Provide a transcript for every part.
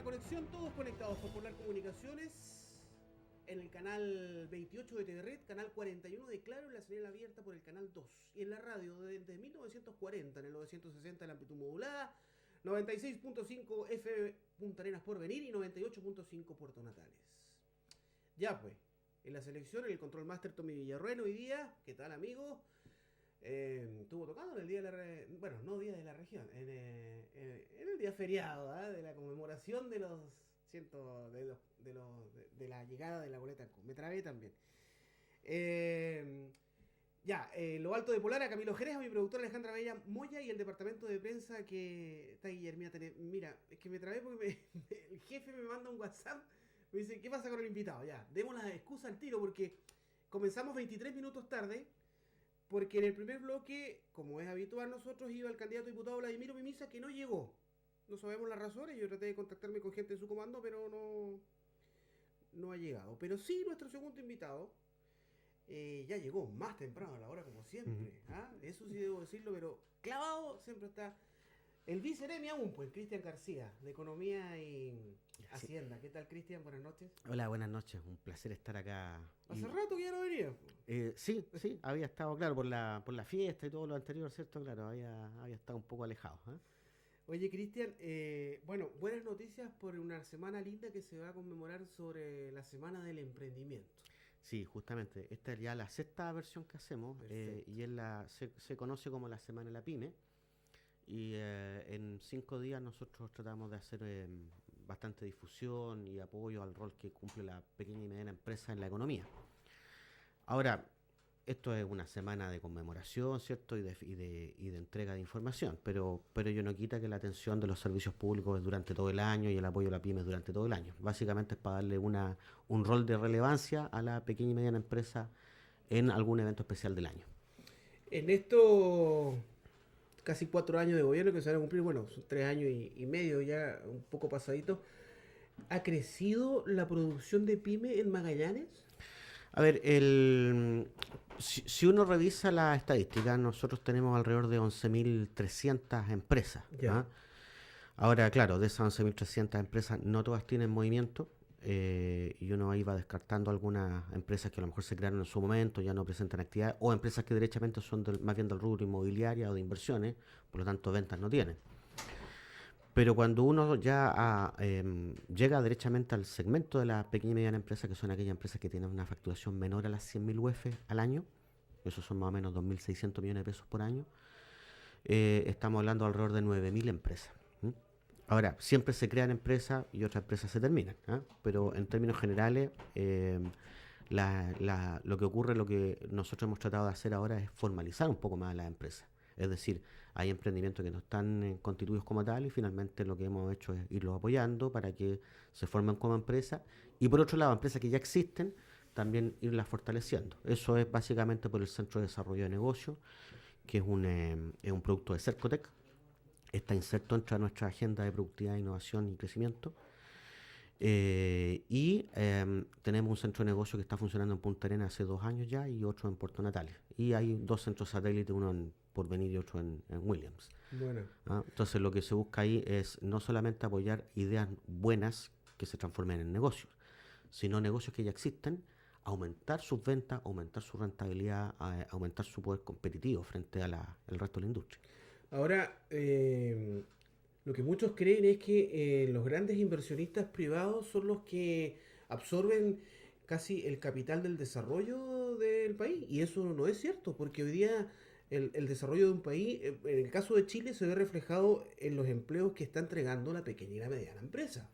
programa Conexión, todos conectados por Polar Comunicaciones, en el canal 28 de TV Red, canal 41 de Claro, en la señal abierta por el canal 2, y en la radio desde 1940, en el 960 de la amplitud modulada, 96.5 FM Punta Arenas por venir y 98.5 Puerto Natales. Ya pues, en la selección, en el control master Tommy Villarruel hoy día, ¿qué tal amigo? Estuvo tocando en el día de la bueno, no día de la región, en el día feriado, ¿eh? De la conmemoración de los cientos de la llegada de la boleta. Me trabé también. Lo alto de Polar, a Camilo Jerez, a mi productora Alejandra Bella Moya y el departamento de prensa que está Guillermina Tené. Mira, es que me trabé porque el jefe me manda un WhatsApp, me dice, ¿qué pasa con el invitado? Ya, demos la excusa al tiro porque comenzamos 23 minutos tarde. Porque en el primer bloque, como es habitual nosotros, iba el candidato a diputado Vladimiro Mimisa, que no llegó. No sabemos las razones, yo traté de contactarme con gente de su comando, pero no ha llegado. Pero sí, nuestro segundo invitado ya llegó más temprano a la hora, como siempre. ¿Ah? Eso sí debo decirlo, pero clavado siempre está el viceremi aún, pues, Cristian García, de Economía y Hacienda. ¿Qué tal, Cristian? Buenas noches. Hola, buenas noches. Un placer estar acá. Hace rato que ya no venía. Sí, había estado, claro, por la fiesta y todo lo anterior, ¿cierto? Claro, había estado un poco alejado. ¿Eh? Oye, Cristian, bueno, buenas noticias por una semana linda que se va a conmemorar sobre la Semana del Emprendimiento. Sí, justamente. Esta es ya la sexta versión que hacemos y se conoce como la Semana de la Pyme. Y en 5 días nosotros tratamos de hacer bastante difusión y apoyo al rol que cumple la pequeña y mediana empresa en la economía. Ahora, esto es una semana de conmemoración, ¿cierto? Y de entrega de información, pero ello no quita que la atención de los servicios públicos es durante todo el año y el apoyo a la pyme es durante todo el año. Básicamente es para darle un rol de relevancia a la pequeña y mediana empresa en algún evento especial del año. En estos casi 4 años de gobierno que se van a cumplir, bueno, son 3 años y medio ya, un poco pasadito, ¿ha crecido la producción de pyme en Magallanes? A ver, si uno revisa la estadística, nosotros tenemos alrededor de 11.300 empresas. Ya. ¿Ah? Ahora, claro, de esas 11.300 empresas, no todas tienen movimiento. Y uno ahí va descartando algunas empresas que a lo mejor se crearon en su momento, ya no presentan actividad, o empresas que derechamente son más bien del rubro inmobiliaria o de inversiones, por lo tanto ventas no tienen. Pero cuando uno ya llega derechamente al segmento de la pequeña y mediana empresa, que son aquellas empresas que tienen una facturación menor a las 100.000 UF al año, esos son más o menos 2.600 millones de pesos por año, estamos hablando alrededor de 9.000 empresas. ¿Mm? Ahora, siempre se crean empresas y otras empresas se terminan, ¿eh? Pero en términos generales, lo que ocurre, lo que nosotros hemos tratado de hacer ahora es formalizar un poco más las empresas. Es decir, hay emprendimientos que no están constituidos como tal y finalmente lo que hemos hecho es irlos apoyando para que se formen como empresas y por otro lado, empresas que ya existen, también irlas fortaleciendo. Eso es básicamente por el Centro de Desarrollo de Negocios, que es un producto de Cercotec. Está inserto entre nuestra agenda de productividad, innovación y crecimiento. Tenemos un centro de negocio que está funcionando en Punta Arenas hace 2 años ya y otro en Puerto Natales. Y hay 2 centros satélites, uno en Porvenir y otro en Williams. Bueno. ¿Ah? Entonces lo que se busca ahí es no solamente apoyar ideas buenas que se transformen en negocios, sino negocios que ya existen, aumentar sus ventas, aumentar su rentabilidad, aumentar su poder competitivo frente al resto de la industria. Ahora, lo que muchos creen es que los grandes inversionistas privados son los que absorben casi el capital del desarrollo del país. Y eso no es cierto, porque hoy día el desarrollo de un país, en el caso de Chile, se ve reflejado en los empleos que está entregando la pequeña y la mediana empresa.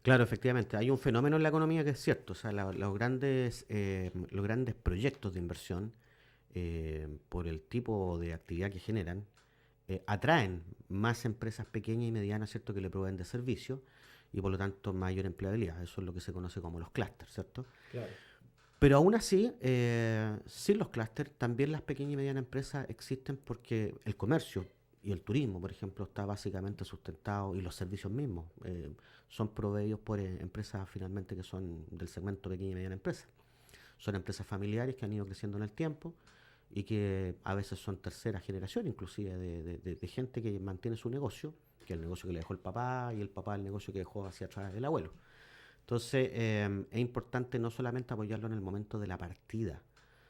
Claro, efectivamente, hay un fenómeno en la economía que es cierto, o sea, los grandes proyectos de inversión, por el tipo de actividad que generan, atraen más empresas pequeñas y medianas, ¿cierto?, que le proveen de servicios y por lo tanto mayor empleabilidad. Eso es lo que se conoce como los clústeres, ¿cierto? Claro. Pero aún así, sin los clústeres, también las pequeñas y medianas empresas existen porque el comercio y el turismo, por ejemplo, está básicamente sustentado y los servicios mismos son proveídos por empresas finalmente que son del segmento pequeña y mediana empresa. Son empresas familiares que han ido creciendo en el tiempo y que a veces son tercera generación inclusive de gente que mantiene su negocio, que es el negocio que le dejó el papá y el papá el negocio que dejó hacia atrás el abuelo. Entonces, es importante no solamente apoyarlo en el momento de la partida,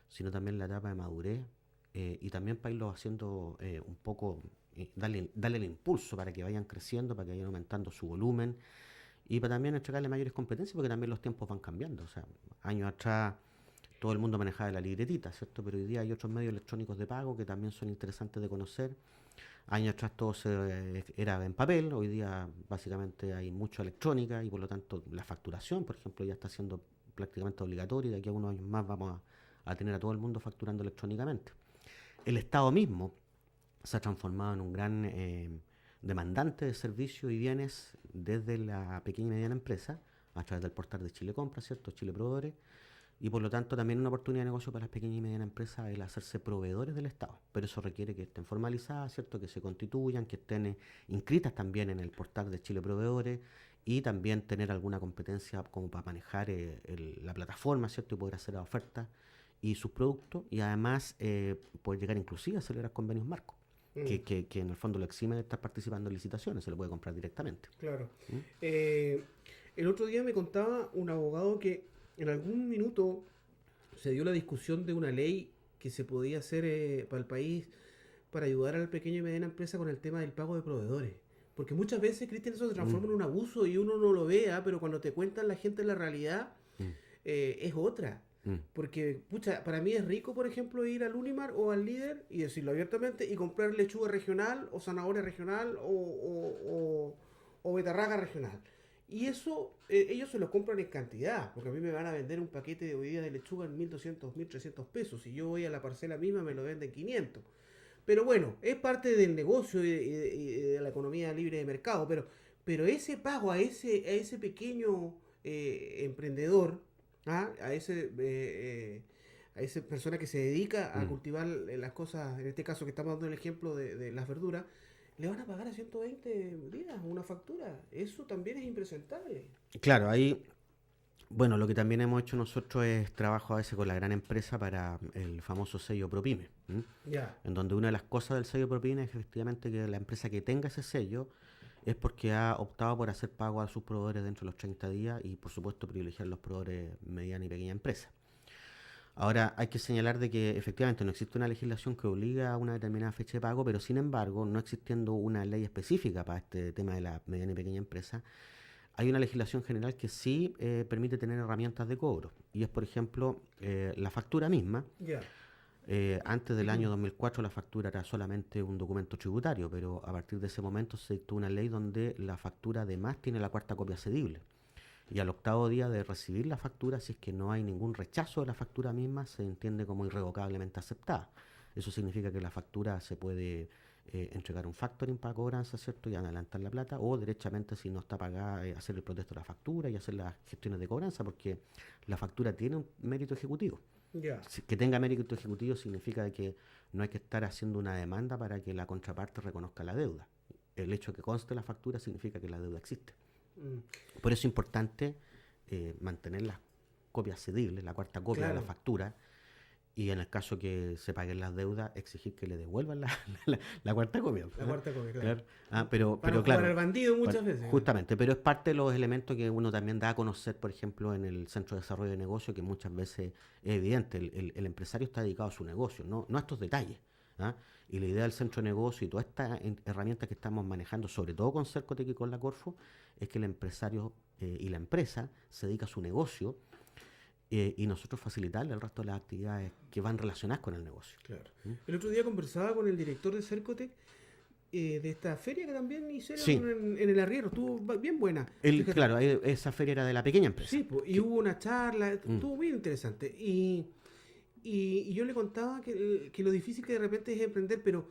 sino también en la etapa de madurez y también para irlo haciendo un poco, darle el impulso para que vayan creciendo, para que vayan aumentando su volumen y para también entregarle mayores competencias, porque también los tiempos van cambiando. O sea, años atrás todo el mundo manejaba la libretita, ¿cierto? Pero hoy día hay otros medios electrónicos de pago que también son interesantes de conocer. Años atrás todo era en papel, hoy día básicamente hay mucha electrónica y por lo tanto la facturación, por ejemplo, ya está siendo prácticamente obligatoria y de aquí a unos años más vamos a tener a todo el mundo facturando electrónicamente. El Estado mismo se ha transformado en un gran demandante de servicios y bienes desde la pequeña y mediana empresa a través del portal de Chile Compra, ¿cierto? Chile Proveedores. Y por lo tanto también una oportunidad de negocio para las pequeñas y medianas empresas el hacerse proveedores del Estado. Pero eso requiere que estén formalizadas, ¿cierto? Que se constituyan, que estén inscritas también en el portal de Chile Proveedores y también tener alguna competencia como para manejar la plataforma, ¿cierto? Y poder hacer las ofertas y sus productos y además poder llegar inclusive a celebrar convenios marcos. Que en el fondo lo exime de estar participando en licitaciones, se lo puede comprar directamente. Claro. El otro día me contaba un abogado que en algún minuto se dio la discusión de una ley que se podía hacer para el país para ayudar a la pequeña y mediana empresa con el tema del pago de proveedores. Porque muchas veces, Cristian, eso se transforma en un abuso y uno no lo vea, pero cuando te cuentan la gente la realidad, es otra. Porque, pucha, para mí es rico, por ejemplo, ir al Unimar o al Líder y decirlo abiertamente y comprar lechuga regional o zanahoria regional o betarraga regional. Y eso ellos se lo compran en cantidad, porque a mí me van a vender un paquete de hoy día de lechuga en 1.200, 1.300 pesos. Si yo voy a la parcela misma me lo venden 500. Pero bueno, es parte del negocio y de la economía libre de mercado. Pero ese pago a ese pequeño emprendedor, a esa persona que se dedica a cultivar las cosas, en este caso que estamos dando el ejemplo de las verduras, le van a pagar a 120 días una factura. Eso también es impresentable. Claro, ahí, bueno, lo que también hemos hecho nosotros es trabajo a veces con la gran empresa para el famoso sello ProPyme. Ya. En donde una de las cosas del sello ProPyme es efectivamente que la empresa que tenga ese sello es porque ha optado por hacer pago a sus proveedores dentro de los 30 días y por supuesto privilegiar los proveedores mediana y pequeña empresa. Ahora, hay que señalar de que efectivamente no existe una legislación que obliga a una determinada fecha de pago, pero sin embargo, no existiendo una ley específica para este tema de la mediana y pequeña empresa, hay una legislación general que sí permite tener herramientas de cobro. Y es, por ejemplo, la factura misma. Ya. Antes del año 2004 la factura era solamente un documento tributario, pero a partir de ese momento se dictó una ley donde la factura además tiene la cuarta copia cedible. Y al octavo día de recibir la factura, si es que no hay ningún rechazo de la factura misma, se entiende como irrevocablemente aceptada. Eso significa que la factura se puede entregar un factoring para cobranza, ¿cierto? Y adelantar la plata, o derechamente, si no está pagada, hacer el protesto de la factura y hacer las gestiones de cobranza, porque la factura tiene un mérito ejecutivo. Ya. Que tenga mérito ejecutivo significa de que no hay que estar haciendo una demanda para que la contraparte reconozca la deuda. El hecho de que conste la factura significa que la deuda existe. Por eso es importante mantener las copias cedibles, la cuarta copia de la factura, y en el caso que se paguen las deudas, exigir que le devuelvan la cuarta copia. La cuarta copia, claro. Pero Para claro, el bandido muchas veces. Justamente, pero es parte de los elementos que uno también da a conocer, por ejemplo, en el Centro de Desarrollo de Negocio, que muchas veces es evidente, el empresario está dedicado a su negocio, no a estos detalles. Y la idea del centro de negocio y todas estas herramientas que estamos manejando, sobre todo con Cercotec y con la Corfo, es que el empresario y la empresa se dedica a su negocio y nosotros facilitarle el resto de las actividades que van relacionadas con el negocio. Claro. El otro día conversaba con el director de Cercotec de esta feria que también hicieron Sí. en el arriero, estuvo bien buena. Claro, esa feria era de la pequeña empresa. Sí, y hubo una charla, estuvo bien interesante. Y yo le contaba que lo difícil que de repente es emprender, pero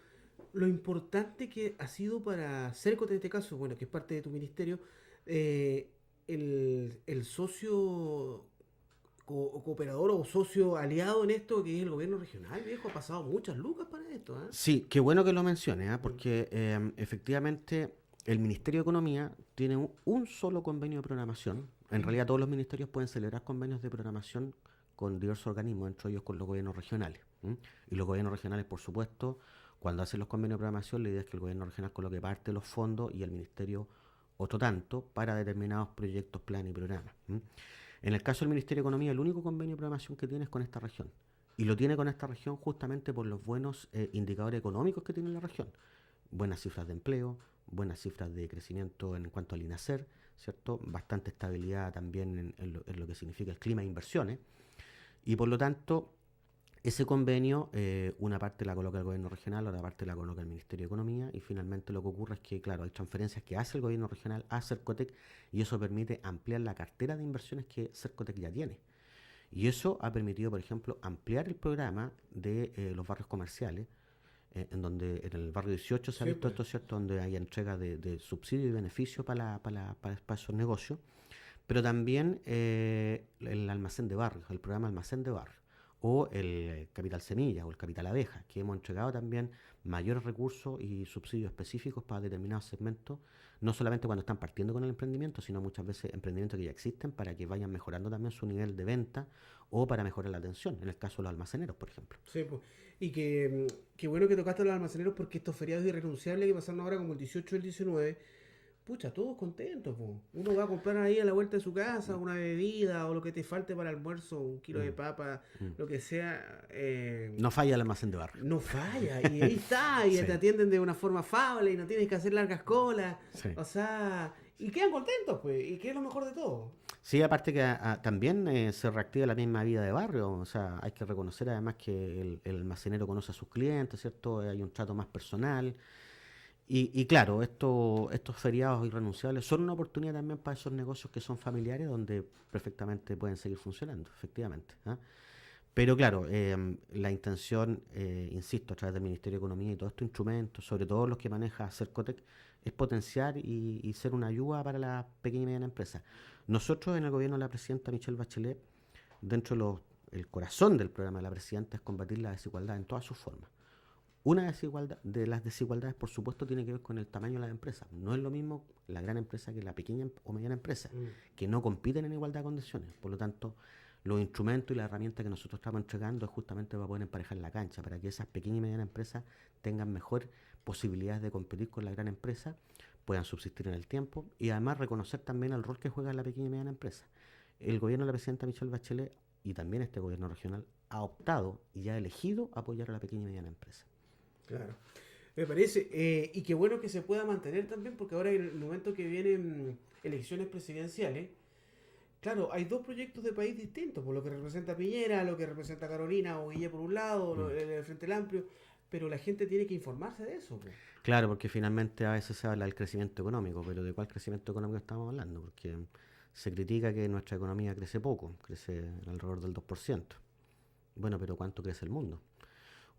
lo importante que ha sido para Cercotec en este caso, bueno, que es parte de tu ministerio, el socio cooperador o socio aliado en esto, que es el gobierno regional, viejo, ha pasado muchas lucas para esto. Sí, qué bueno que lo menciones, porque efectivamente el Ministerio de Economía tiene un solo convenio de programación. En realidad todos los ministerios pueden celebrar convenios de programación con diversos organismos, entre ellos con los gobiernos regionales. Y los gobiernos regionales, por supuesto, Cuando hacen los convenios de programación, la idea es que el gobierno regional coloque parte de los fondos y el ministerio otro tanto para determinados proyectos, planes y programas. En el caso del Ministerio de Economía, el único convenio de programación que tiene es con esta región. Y lo tiene con esta región justamente por los buenos indicadores económicos que tiene la región. Buenas cifras de empleo, buenas cifras de crecimiento en cuanto al INASER, ¿cierto? Bastante estabilidad también en lo que significa el clima de inversiones. Y por lo tanto, ese convenio, una parte la coloca el gobierno regional, otra parte la coloca el Ministerio de Economía, y finalmente lo que ocurre es que, claro, hay transferencias que hace el gobierno regional a Cercotec, y eso permite ampliar la cartera de inversiones que Cercotec ya tiene. Y eso ha permitido, por ejemplo, ampliar el programa de los barrios comerciales, en donde en el barrio 18 se ha Sí, visto pues. esto, ¿cierto? Donde hay entrega de subsidios y beneficios para esos negocios, pero también el almacén de barrios, el programa almacén de barrios, o el capital semilla o el capital abeja, que hemos entregado también mayores recursos y subsidios específicos para determinados segmentos, no solamente cuando están partiendo con el emprendimiento, sino muchas veces emprendimientos que ya existen para que vayan mejorando también su nivel de venta o para mejorar la atención, en el caso de los almaceneros, por ejemplo. Sí, pues. Y que bueno que tocaste a los almaceneros porque estos feriados irrenunciables que pasaron ahora como el 18 y el 19, pucha, todos contentos, po. Uno va a comprar ahí a la vuelta de su casa una bebida o lo que te falte para el almuerzo, un kilo de Mm, papa, mm. lo que sea, No falla el almacén de barrio. no falla. Y ahí está, y te Sí, atienden de una forma afable y no tienes que hacer largas colas. sí. O sea, y quedan contentos, pues, y que es lo mejor de todo. Sí, aparte que también se reactiva la misma vida de barrio, o sea, hay que reconocer además que el almacenero conoce a sus clientes, ¿cierto? Hay un trato más personal. Y claro, estos feriados irrenunciables son una oportunidad también para esos negocios que son familiares donde perfectamente pueden seguir funcionando, efectivamente. ¿Ah? Pero claro, la intención, insisto, a través del Ministerio de Economía y todos estos instrumentos, sobre todo los que maneja Cercotec, es potenciar y ser una ayuda para la pequeña y mediana empresa. Nosotros en el gobierno de la presidenta Michelle Bachelet, dentro del corazón del programa de la presidenta es combatir la desigualdad en todas sus formas. Una de las desigualdades, por supuesto, tiene que ver con el tamaño de las empresas. No es lo mismo la gran empresa que la pequeña o mediana empresa, Mm. que no compiten en igualdad de condiciones. Por lo tanto, los instrumentos y las herramientas que nosotros estamos entregando es justamente para poder emparejar la cancha, para que esas pequeñas y medianas empresas tengan mejor posibilidades de competir con la gran empresa, puedan subsistir en el tiempo y además reconocer también el rol que juega la pequeña y mediana empresa. El gobierno de la presidenta Michelle Bachelet y también este gobierno regional ha optado y ha elegido apoyar a la pequeña y mediana empresa. Claro. Me parece. Y qué bueno que se pueda mantener también, porque ahora en el momento que vienen elecciones presidenciales, claro, hay dos proyectos de país distintos, por lo que representa Piñera, lo que representa Carolina o Guille por un lado, Mm. el Frente Amplio, pero la gente tiene que informarse de eso, po. Claro, porque finalmente a veces se habla del crecimiento económico, pero ¿de cuál crecimiento económico estamos hablando? Porque se critica que nuestra economía crece poco, crece alrededor del 2%. Bueno, pero ¿cuánto crece el mundo?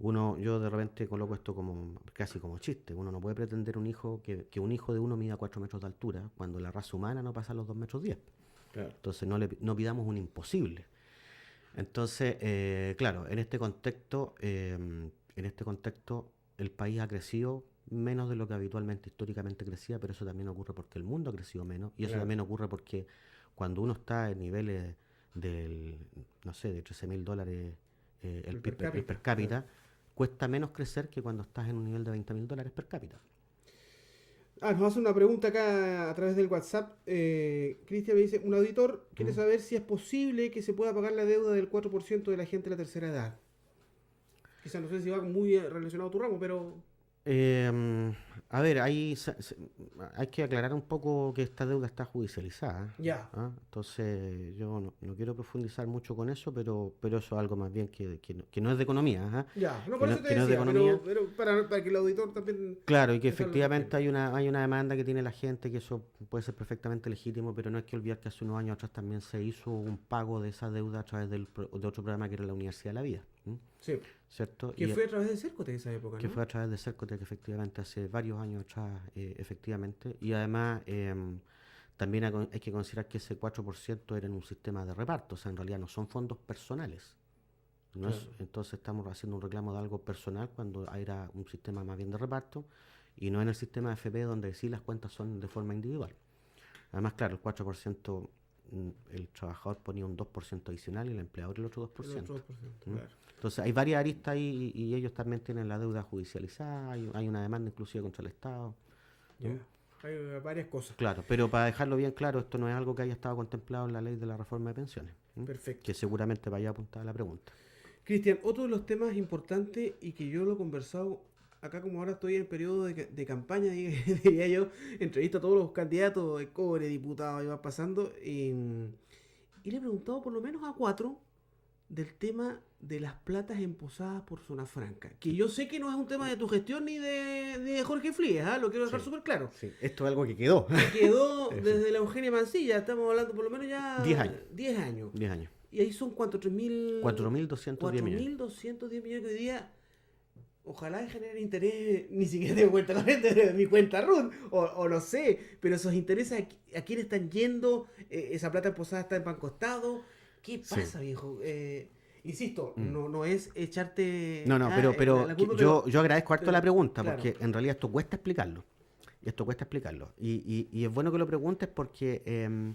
Yo de repente coloco esto como casi como chiste. Uno no puede pretender que un hijo de uno mida 4 metros de altura cuando la raza humana no pasa los 2 metros 10. Claro. Entonces no pidamos un imposible. Entonces, claro, en este contexto el país ha crecido menos de lo que habitualmente, históricamente crecía, pero eso también ocurre porque el mundo ha crecido menos y eso Claro. también ocurre porque cuando uno está en niveles del, no sé, de $13.000 el El per PIB, el cápita, per claro. cápita, cuesta menos crecer que cuando estás en un nivel de $20.000 per cápita. Nos hace una pregunta acá a través del WhatsApp. Cristian me dice, un auditor quiere ¿Mm? saber si es posible que se pueda pagar la deuda del 4% de la gente de la tercera edad. Quizás no sé si va muy relacionado a tu ramo, pero Eh, a ver, hay que aclarar un poco que esta deuda está judicializada. ya. ¿Ah? Entonces, yo no quiero profundizar mucho con eso, pero eso es algo más bien que no es de economía. ¿Ah? Ya, no Que por no, eso te que no es de decía, economía. pero para que el auditor también Claro, y que sepa lo que efectivamente entiende. hay una demanda que tiene la gente, que eso puede ser perfectamente legítimo, pero no hay que olvidar que hace unos años atrás también se hizo un pago de esa deuda a través de otro programa que era la Universidad de la Vida. Sí, ¿Cierto? que fue a través de Cercote de esa época, Que ¿no? fue a través de Cercotec, efectivamente, hace varios años atrás, efectivamente. Y además, también hay que considerar que ese 4% era en un sistema de reparto, o sea, en realidad no son fondos personales. Claro. Entonces estamos haciendo un reclamo de algo personal cuando era un sistema más bien de reparto y no en el sistema de FP donde sí las cuentas son de forma individual. Además, claro, el 4% el trabajador ponía un 2% adicional y el empleador el otro 2%. El otro 2%, ¿Mm? claro. Entonces hay varias aristas ahí y ellos también tienen la deuda judicializada, hay una demanda inclusive contra el Estado. Ya. ¿Mm? Hay varias cosas. Claro, pero para dejarlo bien claro, esto no es algo que haya estado contemplado en la ley de la reforma de pensiones. ¿Mm? Perfecto. Que seguramente vaya apuntada la pregunta. Cristian, otro de los temas importantes y que yo lo he conversado acá, como ahora estoy en periodo de campaña, diría yo, entrevisto a todos los candidatos de cobre, diputados, y va pasando, y le he preguntado por lo menos a 4 del tema de las platas emposadas por Zona Franca, que yo sé que no es un tema de tu gestión ni de Jorge Fríes, ¿ah? Lo quiero dejar Sí. súper claro. Sí, esto es algo que quedó. Quedó Sí. desde la Eugenia Mancilla, estamos hablando por lo menos ya 10 años. 10 años. 10 años. Y ahí son ¿cuánto? 4.210 millones. 4.210 millones que hoy día ojalá generen interés, ni siquiera de cuenta corriente, de mi cuenta RUT, o no sé, pero esos intereses a quién están yendo, esa plata posada está en Banco Estado, ¿qué pasa, Sí. viejo? Insisto, no es echarte No, pero la culpa, yo agradezco harto la pregunta, claro. porque en realidad esto cuesta explicarlo. Y es bueno que lo preguntes porque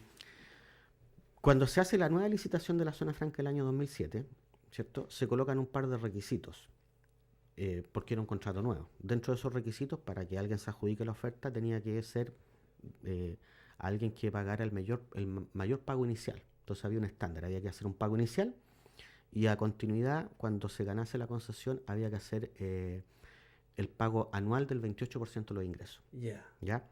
cuando se hace la nueva licitación de la zona franca del año 2007, ¿cierto? Se colocan un par de requisitos, porque era un contrato nuevo. Dentro de esos requisitos, para que alguien se adjudique la oferta, tenía que ser alguien que pagara el mayor pago inicial. Entonces había un estándar, había que hacer un pago inicial y a continuidad, cuando se ganase la concesión, había que hacer el pago anual del 28% de los ingresos. ¿Ya?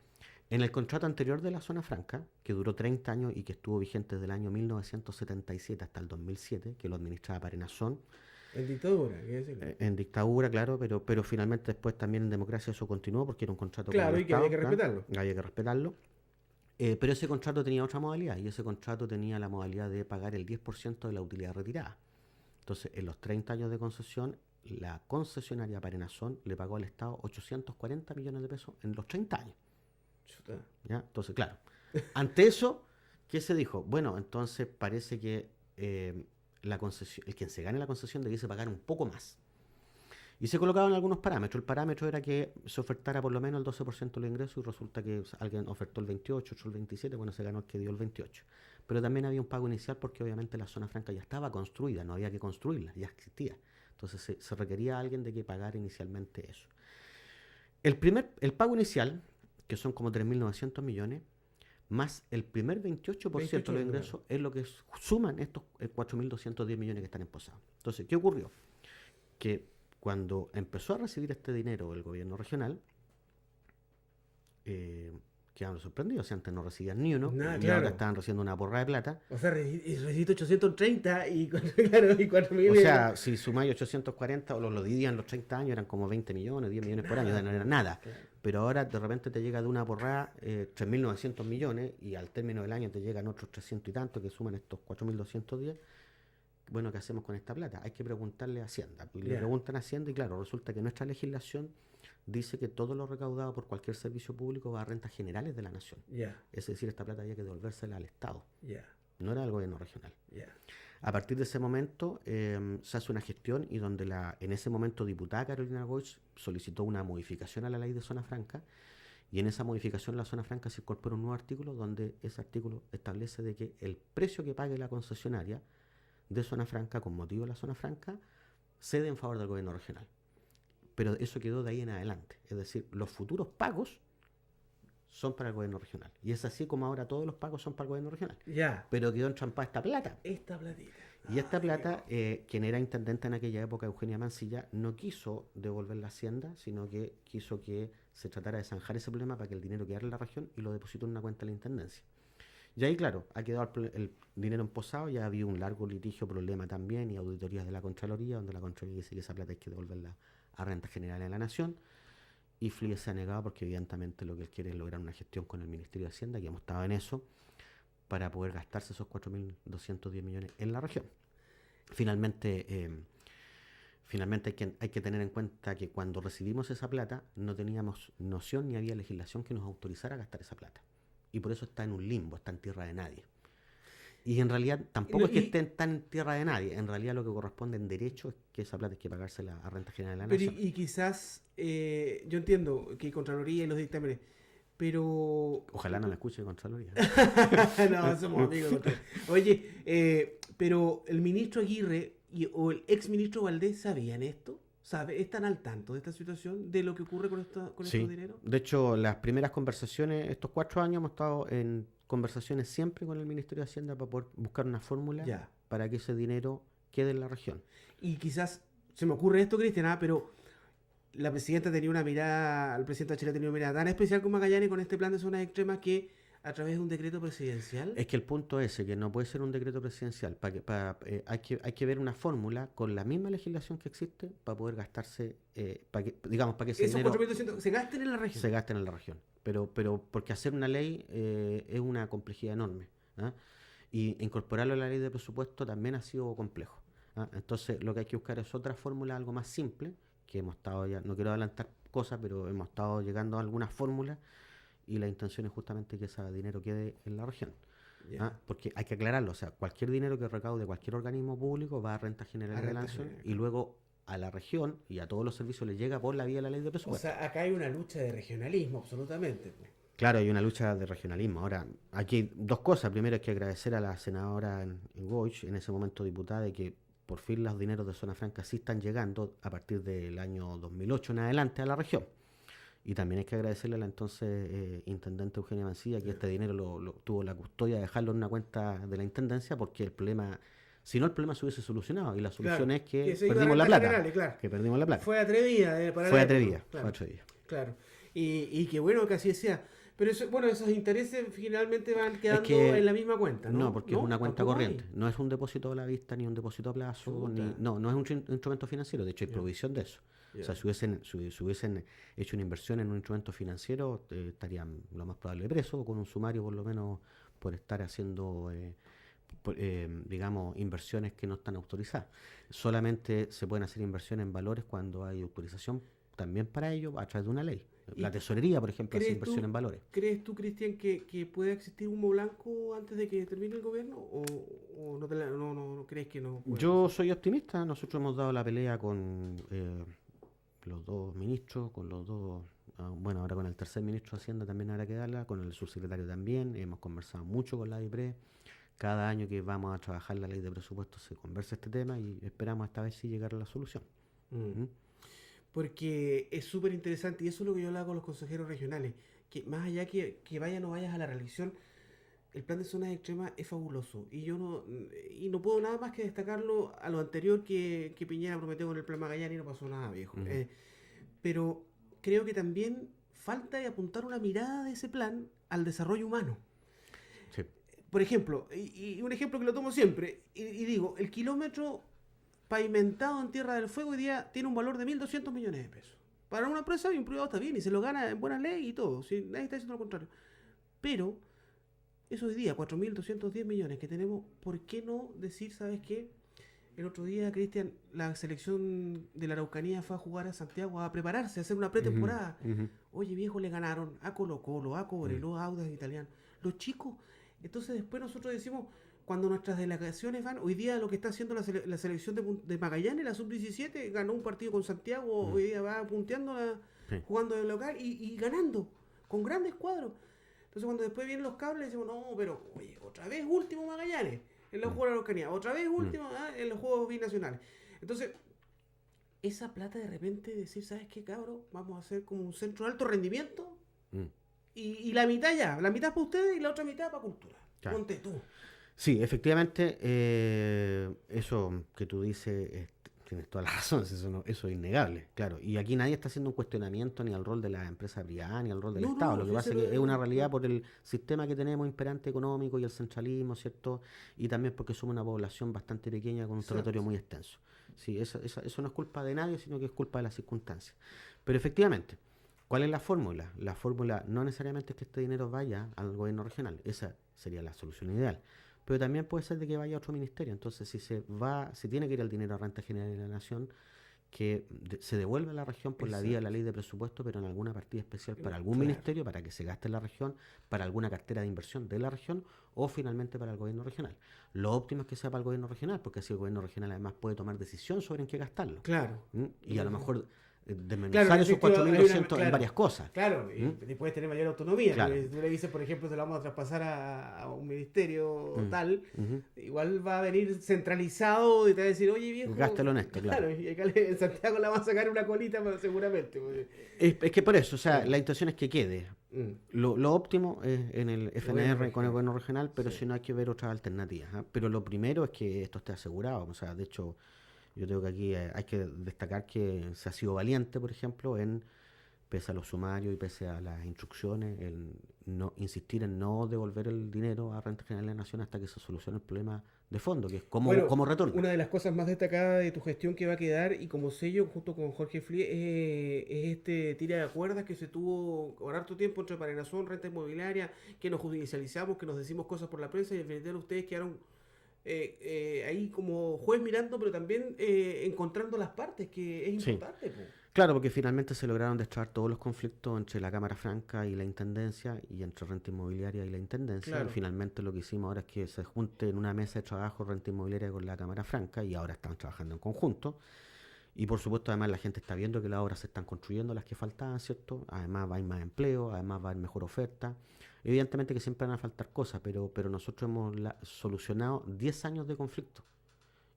En el contrato anterior de la zona franca, que duró 30 años y que estuvo vigente desde el año 1977 hasta el 2007, que lo administraba Parenazón. En dictadura, ¿qué decirlo? En dictadura, claro, pero finalmente después también en democracia eso continuó porque era un contrato con Claro, el y que Estado, había que respetarlo. Había que respetarlo. Pero ese contrato tenía otra modalidad y ese contrato tenía la modalidad de pagar el 10% de la utilidad retirada. Entonces, en los 30 años de concesión, la concesionaria Parenazón le pagó al Estado 840 millones de pesos en los 30 años. Chuta. ¿Ya? Entonces, claro, ante eso, ¿qué se dijo? Bueno, entonces parece que el quien se gane la concesión debiese pagar un poco más. Y se colocaban algunos parámetros. El parámetro era que se ofertara por lo menos el 12% de los ingresos y resulta que alguien ofertó el 28, otro el 27, bueno, se ganó el que dio el 28. Pero también había un pago inicial porque obviamente la zona franca ya estaba construida, no había que construirla, ya existía. Entonces se requería a alguien de que pagara inicialmente eso. El pago inicial, que son como 3.900 millones, más el primer 28% de los ingresos, es lo que suman estos 4.210 millones que están emposados. Entonces, ¿qué ocurrió? Que cuando empezó a recibir este dinero el gobierno regional, quedaron sorprendidos. Si antes no recibían ni uno, Nada, y claro. ahora estaban recibiendo una porra de plata. O sea, recibiste 830 y, claro, y 4.000. O sea, si sumáis 840 o lo dividían los 30 años, eran como 20 millones, 10 millones por año, no era nada. Claro. Pero ahora de repente te llega de una porra 3.900 millones y al término del año te llegan otros 300 y tanto que suman estos 4.210. Bueno, ¿qué hacemos con esta plata? Hay que preguntarle a Hacienda. Y le preguntan a Hacienda y claro, resulta que nuestra legislación dice que todo lo recaudado por cualquier servicio público va a rentas generales de la nación. Es decir, esta plata había que devolvérsela al Estado. No era del gobierno regional. A partir de ese momento se hace una gestión y donde en ese momento diputada Carolina Goich solicitó una modificación a la ley de zona franca y en esa modificación de la zona franca se incorpora un nuevo artículo donde ese artículo establece de que el precio que pague la concesionaria de zona franca con motivo de la zona franca cede en favor del gobierno regional. Pero eso quedó de ahí en adelante. Es decir, los futuros pagos son para el gobierno regional. Y es así como ahora todos los pagos son para el gobierno regional. Pero quedó entrampada esta plata. Esta platita. Y esta plata, quien era intendente en aquella época, Eugenia Mancilla, no quiso devolver la hacienda, sino que quiso que se tratara de zanjar ese problema para que el dinero quedara en la región y lo depositó en una cuenta de la intendencia. Y ahí, claro, ha quedado el dinero emposado, ya había un largo litigio, problema también, y auditorías de la Contraloría, donde la Contraloría dice que esa plata hay que devolverla a renta general de la nación. Y Flies se ha negado porque evidentemente lo que él quiere es lograr una gestión con el Ministerio de Hacienda, que hemos estado en eso, para poder gastarse esos 4.210 millones en la región. Finalmente hay que tener en cuenta que cuando recibimos esa plata no teníamos noción ni había legislación que nos autorizara a gastar esa plata. Y por eso está en un limbo, está en tierra de nadie. Y en realidad tampoco es que esté tan en tierra de nadie. En realidad lo que corresponde en derecho es que esa plata hay que pagársela a renta general de la nación. Y quizás, yo entiendo que hay Contraloría y los dictámenes, pero... Ojalá no me escuche Contraloría. No, somos amigos. Oye, pero el ministro Aguirre o el ex ministro Valdés sabían esto, ¿están al tanto de esta situación, de lo que ocurre con Sí, estos dineros? de hecho, las primeras conversaciones, estos 4 años hemos estado en conversaciones siempre con el Ministerio de Hacienda para poder buscar una fórmula Ya. para que ese dinero quede en la región. Y quizás se me ocurre esto, Cristian, pero la presidenta tenía una mirada, el presidente de Chile tenía una mirada tan especial con Magallanes con este plan de zonas extremas que a través de un decreto presidencial. Es que el punto es ese, que no puede ser un decreto presidencial. Hay que ver una fórmula con la misma legislación que existe para poder gastarse, para que ese Esos dinero 4.200 se gasten en la región. se gaste en la región. Pero porque hacer una ley es una complejidad enorme. ¿Ah? Y incorporarlo a la ley de presupuesto también ha sido complejo. ¿Ah? Entonces lo que hay que buscar es otra fórmula, algo más simple, que hemos estado ya, no quiero adelantar cosas, pero hemos estado llegando a algunas fórmulas y la intención es justamente que ese dinero quede en la región. Ya. ¿Ah? Porque hay que aclararlo, o sea, cualquier dinero que recaude cualquier organismo público va a renta general A de la renta nación general, y luego a la región y a todos los servicios les llega por la vía de la ley de O presupuesto. sea, acá hay una lucha de regionalismo, absolutamente. Claro, hay una lucha de regionalismo. Ahora, aquí hay dos cosas. Primero hay que agradecer a la senadora en Goich, en ese momento diputada, de que por fin los dineros de Zona Franca sí están llegando a partir del año 2008 en adelante a la región. Y también hay que agradecerle a la entonces intendente Eugenia Mancilla que este dinero tuvo la custodia de dejarlo en una cuenta de la intendencia porque el problema, si no el problema se hubiese solucionado y la solución Claro, es que que se iba a perdimos la rentas plata. generales, claro. Que perdimos la plata. Fue atrevida. Para Fue la atrevida, época, fue claro, atrevida. claro. Y qué bueno que así sea. Pero eso, bueno, esos intereses finalmente van quedando que en la misma cuenta, ¿no? No, porque es una cuenta Tampoco hay. corriente. No es un depósito a la vista, ni un depósito a plazo, Chuta. no es un instrumento financiero. De hecho, hay Ya, provisión de eso. O ya. sea, si hubiesen hecho una inversión en un instrumento financiero, estarían lo más probable presos o con un sumario por lo menos por estar haciendo, digamos, inversiones que no están autorizadas. Solamente se pueden hacer inversiones en valores cuando hay autorización también para ello a través de una ley. La ¿Y tesorería, por ejemplo, hace crees inversión tú, en valores. crees tú, Cristian, que pueda existir humo blanco antes de que termine el gobierno? ¿O no, no crees que no puede Yo pasar? soy optimista. Nosotros hemos dado la pelea con los dos ministros, con los dos, bueno, ahora con el tercer ministro de Hacienda también habrá que darla, con el subsecretario también. Hemos conversado mucho con la DIPRE. Cada año que vamos a trabajar la ley de presupuesto se conversa este tema y esperamos esta vez sí llegar a la solución. Mm. ¿Mm? Porque es súper interesante y eso es lo que yo hago con los consejeros regionales. Que más allá que vayas o no vayas a la reelección, el plan de zonas extremas es fabuloso. Y no puedo nada más que destacarlo a lo anterior que Piñera prometió con el plan Magallanes y no pasó nada, viejo. Ujú. Pero creo que también falta de apuntar una mirada de ese plan al desarrollo humano. Sí. Por ejemplo, y un ejemplo que lo tomo siempre, y digo, el kilómetro pavimentado en Tierra del Fuego hoy día tiene un valor de 1.200 millones de pesos. Para una empresa y un privado está bien y se lo gana en buena ley y todo, si nadie está diciendo lo contrario. Pero eso hoy día, 4.210 millones que tenemos, ¿por qué no decir, sabes qué? El otro día, Cristian, la selección de la Araucanía fue a jugar a Santiago a prepararse, a hacer una pretemporada. Ujú. Oye, viejo, le ganaron a Colo-Colo, a Cobreloa, a Audax Italiano. Los chicos. Entonces después nosotros decimos, cuando nuestras delegaciones van, hoy día lo que está haciendo la selección de Magallanes, la sub-17, ganó un partido con Santiago, hoy día va punteando, Sí. jugando de local y ganando, con grandes cuadros. Entonces cuando después vienen los cables decimos, no, pero oye, otra vez último Magallanes en los Juegos de la Araucanía, otra vez último en los Juegos Binacionales. Entonces, esa plata de repente decir, ¿sabes qué, cabrón? Vamos a hacer como un centro de alto rendimiento Mm. y la mitad ya, la mitad para ustedes y la otra mitad para cultura. Claro. Ponte tú. Sí, efectivamente, eso que tú dices, tienes toda la razón, eso es innegable, claro. Y aquí nadie está haciendo un cuestionamiento ni al rol de la empresa privada ni al rol del No, Estado. no, Lo que sí, pasa se es que lo- es una realidad por el sistema que tenemos imperante económico y el centralismo, ¿cierto? Y también porque somos una población bastante pequeña con un Exacto. territorio muy extenso. Sí, eso no es culpa de nadie, sino que es culpa de las circunstancias. Pero efectivamente, ¿cuál es la fórmula? La fórmula no necesariamente es que este dinero vaya al gobierno regional, esa sería la solución ideal. Pero también puede ser de que vaya a otro ministerio. Entonces, si tiene que ir el dinero a renta general de la nación, que se devuelve a la región por la vía de la ley de presupuesto, pero en alguna partida especial para algún Claro. ministerio, para que se gaste en la región, para alguna cartera de inversión de la región, o finalmente para el gobierno regional. Lo óptimo es que sea para el gobierno regional, porque así el gobierno regional además puede tomar decisión sobre en qué gastarlo. Claro. ¿Mm? Y a lo mejor Claro, desmenuzar en ese esos sentido, 4.200 en claro, varias cosas. claro, y puedes tener mayor autonomía. Claro. Porque si tú le dices, por ejemplo, se lo vamos a traspasar a un ministerio Mm, tal, ujú. igual va a venir centralizado y te va a decir, oye viejo, Gástalo en esto, claro. claro, y acá en Santiago la va a sacar una colita seguramente. Porque, Es que por eso, o sea, claro, la intención es que quede. mm, Lo óptimo es en el gobierno FNR con el regional. gobierno regional, pero Sí. si no hay que ver otras alternativas. ¿Ah? Pero lo primero es que esto esté asegurado. O sea, de hecho, yo creo que aquí hay que destacar que se ha sido valiente, por ejemplo, en, pese a los sumarios y pese a las instrucciones, en no insistir en no devolver el dinero a Renta General de la Nación hasta que se solucione el problema de fondo, que es Bueno, cómo retorna. una de las cosas más destacadas de tu gestión que va a quedar y como sello junto con Jorge Flie es este tira de cuerdas que se tuvo por harto tiempo entre Parenazón, Renta Inmobiliaria, que nos judicializamos, que nos decimos cosas por la prensa y al final ustedes quedaron ahí como juez mirando, pero también encontrando las partes, que es Sí. importante. Po. Claro, porque finalmente se lograron destrabar todos los conflictos entre la Cámara Franca y la Intendencia y entre Renta Inmobiliaria y la Intendencia. Y Claro. finalmente lo que hicimos ahora es que se junte en una mesa de trabajo Renta Inmobiliaria con la Cámara Franca y ahora están trabajando en conjunto. Y por supuesto, además la gente está viendo que las obras se están construyendo, las que faltaban, ¿cierto? Además va a haber más empleo, además va a haber mejor oferta. Evidentemente que siempre van a faltar cosas, pero nosotros hemos solucionado 10 años de conflicto.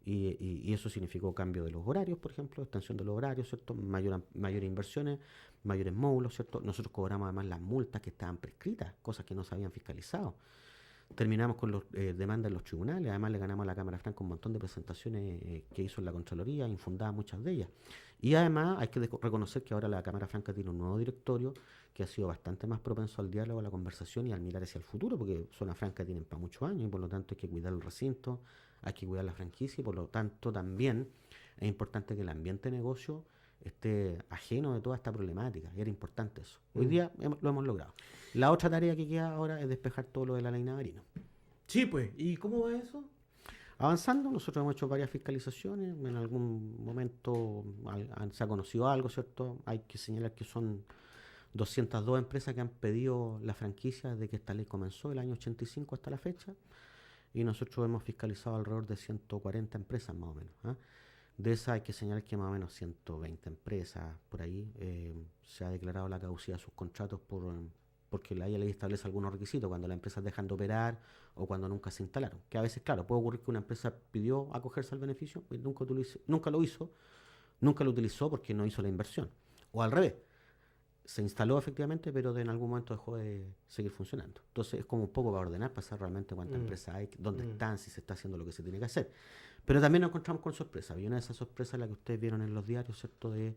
Y eso significó cambio de los horarios, por ejemplo, extensión de los horarios, ¿cierto? Mayores inversiones, mayores módulos, ¿cierto? Nosotros cobramos además las multas que estaban prescritas, cosas que no se habían fiscalizado. Terminamos con las demandas en los tribunales, además le ganamos a la Cámara Franca un montón de presentaciones que hizo en la Contraloría, infundadas muchas de ellas. Y además hay que reconocer que ahora la Cámara Franca tiene un nuevo directorio que ha sido bastante más propenso al diálogo, a la conversación y al mirar hacia el futuro, porque Zona Franca tienen para muchos años y por lo tanto hay que cuidar el recinto, hay que cuidar la franquicia y por lo tanto también es importante que el ambiente de negocio esté ajeno de toda esta problemática. Y era importante eso. Hoy Mm. día lo hemos logrado. La otra tarea que queda ahora es despejar todo lo de la ley Navarino. Sí, pues. ¿Y cómo va eso? Avanzando, nosotros hemos hecho varias fiscalizaciones, en algún momento se ha conocido algo, ¿cierto? Hay que señalar que son 202 empresas que han pedido la franquicia desde que esta ley comenzó, el año 85 hasta la fecha, y nosotros hemos fiscalizado alrededor de 140 empresas más o menos. ¿Ah? De esas hay que señalar que más o menos 120 empresas por ahí se ha declarado la caducidad de sus contratos porque la ley establece algunos requisitos cuando las empresas dejan de operar o cuando nunca se instalaron. Que a veces, claro, puede ocurrir que una empresa pidió acogerse al beneficio y nunca lo hizo, nunca lo utilizó porque no hizo la inversión. O al revés, se instaló efectivamente, pero en algún momento dejó de seguir funcionando. Entonces es como un poco para ordenar, para saber realmente cuántas Mm, empresas hay, dónde mm. están, si se está haciendo lo que se tiene que hacer. Pero también nos encontramos con sorpresas. Y una de esas sorpresas es la que ustedes vieron en los diarios, ¿cierto? De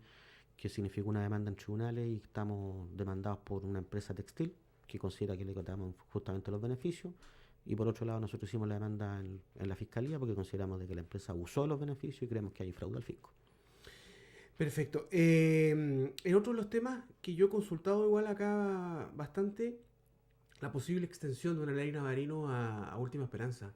que significó una demanda en tribunales y estamos demandados por una empresa textil que considera que le quitamos justamente los beneficios. Y por otro lado, nosotros hicimos la demanda en la fiscalía porque consideramos de que la empresa usó los beneficios y creemos que hay fraude al fisco. Perfecto. En otro de los temas que yo he consultado igual acá bastante, la posible extensión de una ley Navarino a Última Esperanza.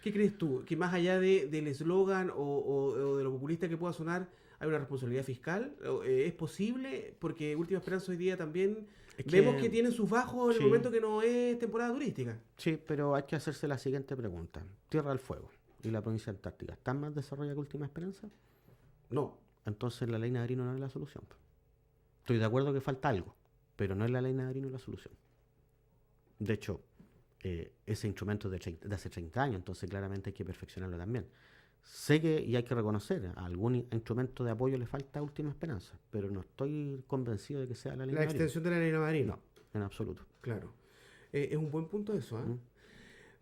¿Qué crees tú? Que más allá del eslogan o de lo populista que pueda sonar, hay una responsabilidad fiscal. ¿Es posible? Porque Última Esperanza hoy día también Es vemos que que, tienen sus bajos en el sí, momento que no es temporada turística. sí, pero hay que hacerse la siguiente pregunta. Tierra del Fuego y la provincia de Antártica, ¿están más desarrolladas que Última Esperanza? No. Entonces la ley Navarino no es la solución. Estoy de acuerdo que falta algo, pero no es la ley Navarino la solución. De hecho, ese instrumento es de hace 30 años, entonces claramente hay que perfeccionarlo también. Sé que, y hay que reconocer, a algún instrumento de apoyo le falta Última Esperanza, pero no estoy convencido de que sea la ley La Navarino. extensión de la ley Navarino. No, en absoluto. Claro. Es un buen punto eso, ¿eh? ¿Mm?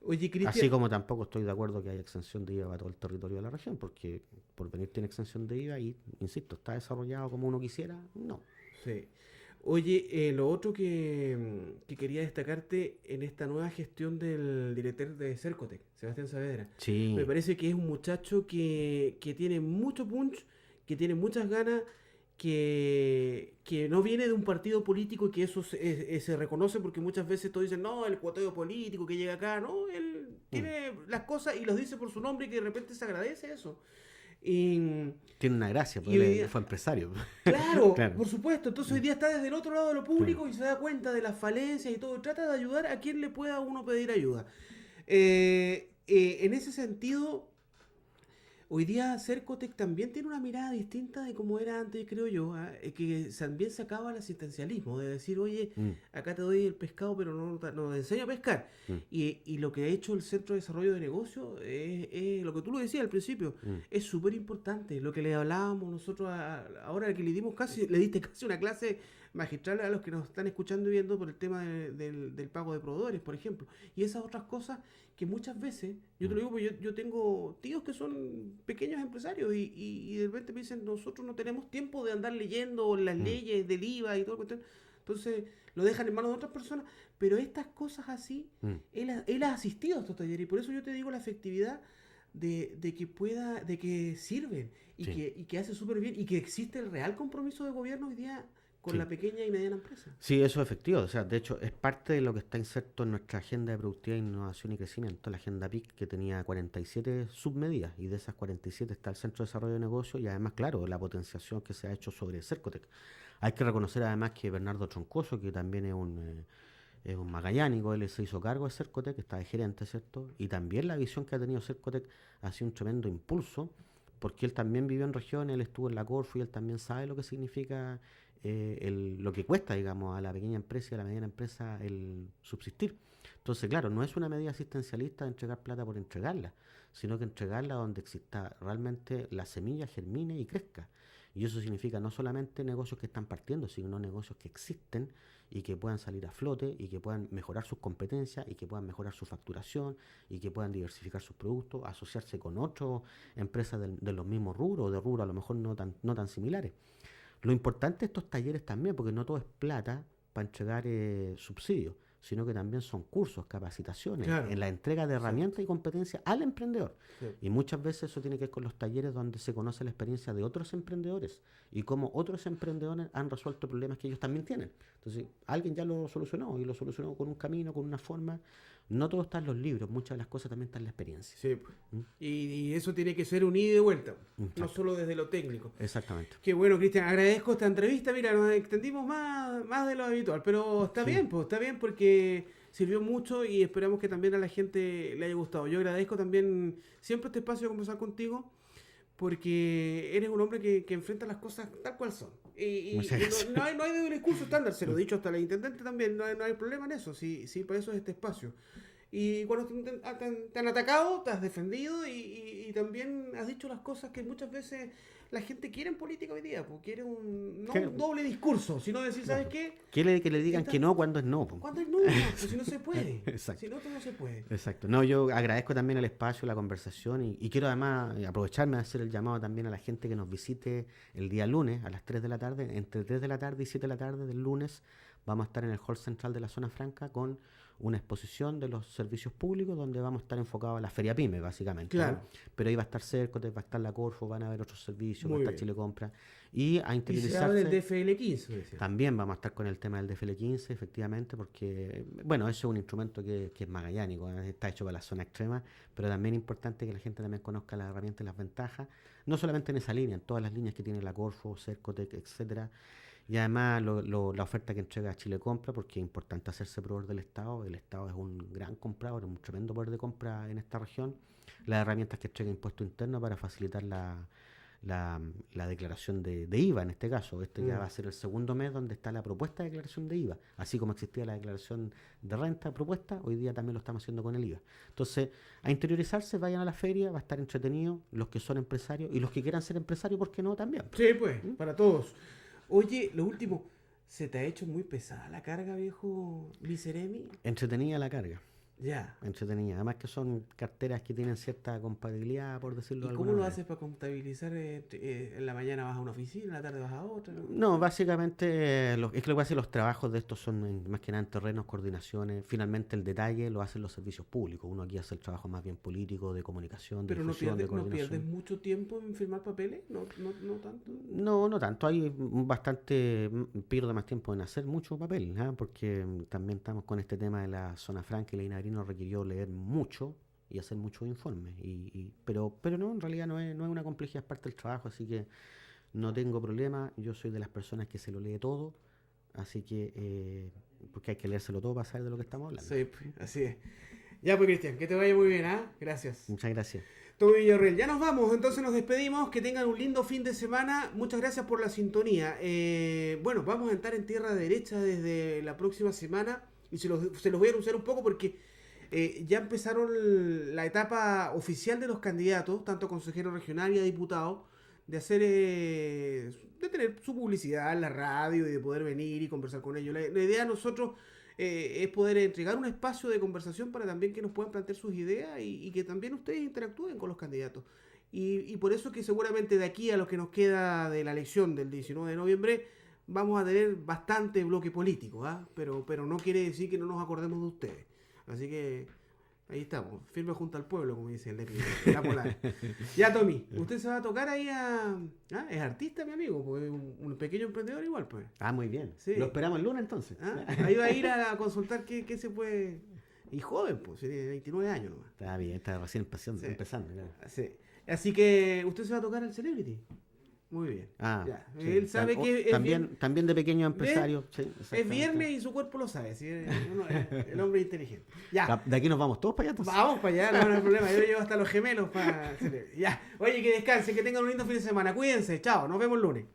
Oye, Así Cristian. como tampoco estoy de acuerdo que haya exención de IVA para todo el territorio de la región, porque por venir tiene exención de IVA y, insisto, ¿está desarrollado como uno quisiera? No. Sí. Oye, lo otro que quería destacarte en esta nueva gestión del director de Cercotec, Sebastián Saavedra. Sí, Me parece que es un muchacho que tiene mucho punch, que tiene muchas ganas, que no viene de un partido político y que eso se reconoce porque muchas veces todos dicen, no, el cuoteo político que llega acá, no, él tiene las cosas y los dice por su nombre y que de repente se agradece eso. Y, tiene una gracia, y porque hoy él día, fue empresario. claro, Claro. por supuesto. Entonces hoy día está desde el otro lado de lo Claro. público y se da cuenta de las falencias y todo. Y trata de ayudar a quien le pueda uno pedir ayuda. En ese sentido, Hoy día Cercotec también tiene una mirada distinta de cómo era antes, creo yo, que también se acaba el asistencialismo, de decir, oye, Mm, acá te doy el pescado, pero no te enseño a pescar. mm, Y lo que ha hecho el Centro de Desarrollo de Negocios es lo que tú lo decías al principio, mm. es súper importante. Lo que le hablábamos nosotros ahora que le dimos casi, le diste casi una clase magistral a los que nos están escuchando y viendo por el tema del pago de proveedores, por ejemplo. Y esas otras cosas que muchas veces, yo te lo Mm, digo porque yo tengo tíos que son pequeños empresarios y de repente me dicen, nosotros no tenemos tiempo de andar leyendo las mm, leyes del IVA y todo el cuestión. Entonces lo dejan en manos de otras personas, pero estas cosas así, mm. él ha asistido a estos talleres y por eso yo te digo la efectividad de que sirven Sí, y que hace súper bien y que existe el real compromiso de gobierno hoy día con sí. la pequeña y mediana empresa. Sí, eso es efectivo. O sea, de hecho, es parte de lo que está inserto en nuestra agenda de productividad, innovación y crecimiento, la agenda PIC, que tenía 47 submedidas, y de esas 47 está el Centro de Desarrollo de Negocios y además, claro, la potenciación que se ha hecho sobre Cercotec. Hay que reconocer además que Bernardo Troncoso, que también es un magallánico, él se hizo cargo de Cercotec, está de gerente, ¿cierto? Y también la visión que ha tenido Cercotec ha sido un tremendo impulso, porque él también vivió en regiones, él estuvo en la Corfo y él también sabe lo que significa, lo que cuesta, digamos, a la pequeña empresa y a la mediana empresa el subsistir. Entonces, claro, no es una medida asistencialista de entregar plata por entregarla, sino que entregarla donde exista realmente la semilla, germine y crezca. Y eso significa no solamente negocios que están partiendo, sino negocios que existen y que puedan salir a flote y que puedan mejorar sus competencias y que puedan mejorar su facturación y que puedan diversificar sus productos, asociarse con otras empresas de los mismos rubros o de rubros a lo mejor no tan similares. Lo importante de estos talleres también, porque no todo es plata para entregar subsidios, sino que también son cursos, capacitaciones, Claro, en la entrega de exacto. herramientas y competencias al emprendedor. Sí. Y muchas veces eso tiene que ver con los talleres donde se conoce la experiencia de otros emprendedores y cómo otros emprendedores han resuelto problemas que ellos también tienen. Entonces, alguien ya lo solucionó y lo solucionó con un camino, con una forma. No todo está en los libros, muchas de las cosas también están en la experiencia. Sí, pues. ¿Mm? Y eso tiene que ser un ida y de vuelta, no Exacto, solo desde lo técnico. exactamente. Qué bueno, Cristian, agradezco esta entrevista. Mira, nos extendimos más de lo habitual, pero Sí. está bien porque sirvió mucho y esperamos que también a la gente le haya gustado. Yo agradezco también siempre este espacio de conversar contigo porque eres un hombre que enfrenta las cosas tal cual son. Muchas Y gracias. no hay de un discurso estándar, se lo he dicho hasta la intendente también, no hay problema en eso, sí, sí, para eso es este espacio. Y cuando te han atacado, te has defendido y también has dicho las cosas que muchas veces la gente quiere en política hoy día, pues quiere no ¿Qué? un doble discurso, sino decir, ¿sabes Claro. qué? Quiere que le digan Esta, que no cuando es no, po. ¿Cuándo es no? Pues si no se puede, si Exacto, no, no se puede. exacto. No, yo agradezco también el espacio, la conversación y quiero además aprovecharme de hacer el llamado también a la gente que nos visite el día lunes a las 3 de la tarde, entre 3 de la tarde y 7 de la tarde del lunes. Vamos a estar en el hall central de la zona franca con una exposición de los servicios públicos donde vamos a estar enfocados a la Feria PYME, básicamente, ¿no? Claro, Pero ahí va a estar Cercotes, va a estar la Corfo, van a haber otros servicios, va a muy estar bien. Chile Compra y a Y se abre el interiorizarse. DFL 15, me decía. También vamos a estar con el tema del DFL 15, efectivamente, porque, bueno, eso es un instrumento que es magallánico, está hecho para la zona extrema, pero también es importante que la gente también conozca las herramientas y las ventajas, no solamente en esa línea, en todas las líneas que tiene la Corfo, Cercotec, etcétera. Y además la oferta que entrega Chile Compra, porque es importante hacerse proveedor del Estado. El Estado es un gran comprador, es un tremendo poder de compra en esta región. Las herramientas que entrega Impuesto Interno para facilitar la declaración de IVA en este caso. Este ya Mm. va a ser el segundo mes donde está la propuesta de declaración de IVA. Así como existía la declaración de renta propuesta, hoy día también lo estamos haciendo con el IVA. Entonces, a interiorizarse, vayan a la feria, va a estar entretenido, los que son empresarios y los que quieran ser empresarios, ¿por qué no también? Sí, pues, ¿Mm? para todos. Oye, lo último, ¿se te ha hecho muy pesada la carga, viejo Miseremi? Entretenida la carga. Ya. Entretenida. Además que son carteras que tienen cierta compatibilidad, por decirlo ¿Y de cómo alguna lo manera. haces para contabilizar? En la mañana vas a una oficina, en la tarde vas a otra, ¿no? No, básicamente es que lo que pasa es que los trabajos de estos son más que nada en terrenos, coordinaciones. Finalmente el detalle lo hacen los servicios públicos. Uno aquí hace el trabajo más bien político, de comunicación, de Pero difusión, de no pierdes coordinación. mucho tiempo en firmar papeles, no tanto. No, no tanto. Hay bastante, pierdo más tiempo en hacer mucho papel, ¿ah? Porque también estamos con este tema de la zona franca y la INAGRI nos requirió leer mucho y hacer muchos informes. Pero no, en realidad no es una complejidad, es parte del trabajo, así que no tengo problema. Yo soy de las personas que se lo lee todo, así que, porque hay que leérselo todo para saber de lo que estamos hablando. Sí, pues, así es. Ya, pues, Cristian, que te vaya muy bien, ¿ah? Gracias. Muchas gracias. Tommy Villarreal. Ya nos vamos, entonces nos despedimos. Que tengan un lindo fin de semana. Muchas gracias por la sintonía. Bueno, vamos a entrar en tierra derecha desde la próxima semana. Y se los voy a anunciar un poco porque ya empezaron la etapa oficial de los candidatos, tanto a consejero regional y a diputado, de hacer, de tener su publicidad en la radio y de poder venir y conversar con ellos. La idea de nosotros es poder entregar un espacio de conversación para también que nos puedan plantear sus ideas y que también ustedes interactúen con los candidatos. Y por eso que seguramente de aquí a lo que nos queda de la elección del 19 de noviembre vamos a tener bastante bloque político, ¿ah? Pero no quiere decir que no nos acordemos de ustedes. Así que ahí estamos, firme junto al pueblo, como dice el de la Polar. Ya, Tommy, usted se va a tocar ahí a... ¿Ah? Es artista, mi amigo, pues un pequeño emprendedor igual, pues. Ah, muy bien. Sí. Lo esperamos el lunes entonces. ¿Ah? Ahí va a ir a consultar qué se puede... Y joven, pues, tiene 29 años nomás. Está bien, está recién empezando. Sí. Claro. Sí. Así que usted se va a tocar el Celebrity. Muy bien. Ah, ya. sí. Él sabe que también de pequeño empresario. Sí, es viernes y su cuerpo lo sabe. ¿Sí? El hombre inteligente. Ya. De aquí nos vamos todos para allá. Entonces. Vamos para allá, no hay problema. Yo llevo hasta los gemelos para... Ya. Oye, que descansen, que tengan un lindo fin de semana. Cuídense. Chao. Nos vemos el lunes.